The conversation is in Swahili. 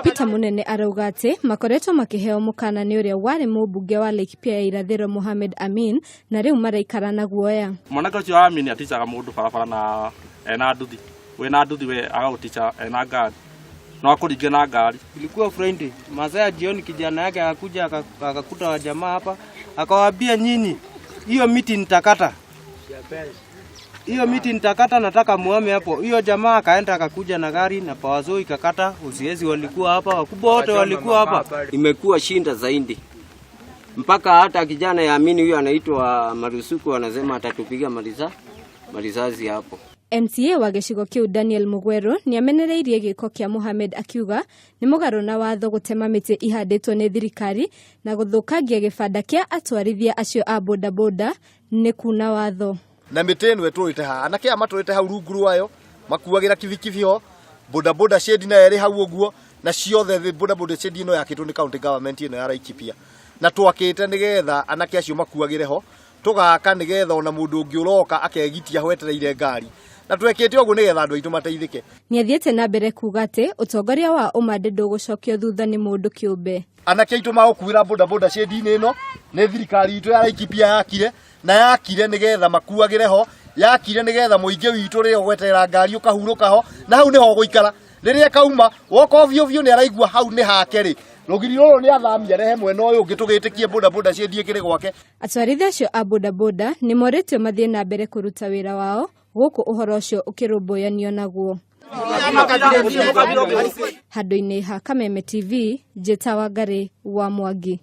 Peter Munene arauga ati makoretwo makiheo mukana ni uria wari mumbunge wa Laikipia ya irathiro Mohamed Amin na riu maraikara na guoya. Mwanake ucio wa Amin aticaga mundu barabara na ena nduthi. Wena nduthi we agauticha ena ngari. No kurigana ngari. Ilikuwa Friday. Masaa jioni kijana yake akakuja akakuta wa jamaa hapa. Akawaambia nyinyi, hiyo miti nitakata. Hiyo miti nitakata, nataka muame hapo. Hiyo jamaa akaenda akakuja na gari na pawazo ikakata. Usiezi walikuwa hapa, wakubwa wote walikuwa hapa. Imekuwa shinda zaidi. Mpaka hata kijana ya Amini huyo anaitwa Marusuku anasema atatupiga malizazi hapo. MCA wa gicigo-ini Daniel Mugwero ni amenereirie giko kia Mohamed akiuga ni mugaro na watho gutema miti ihanditwo ni thirikari na guthukangia gibanda kia Atwarithia acio a bodaboda ni kuna watho. Na miti eno etwite ha anake amatwite hau rungu rwayo makuagira kivikivio bodaboda shedi na eri hau oguo na ciothe bodaboda shedi ino yakitwo ni county government ino ya Laikipia na twakite nigetha anake acio makuagire ho tugaka nigetha ona mundu ungi uroka akegitia hwetereire ngari na twekete oguo nigetha andu aitu mateithike. Ni athiete na mbere kuga ati utongoria wa Umande ndugucokio thutha ni mundu kiumbe. Anake aitu magukuira bodaboda shedi ino ni thirikari itu ya Laikipia yakire na yakire nigetha makuagire ho yakire nigetha muingi witu rio gweterera ngari ukahuruka ho na hau niho guikara riria kauma woka ovyo ni araigua hau ni hake ri rugiri ruru ni athamia rehe mwena uyu ungi tugitikie bodaboda ciendie kire gwake. Atwarithia acio a bodaboda ni moretio mathie na mbere kuruta wira wao guku uhoro ucio ukirumbuyanio naguo. Handu-ini ha Kameme TV, Njetawa Ngari wa Mwangi.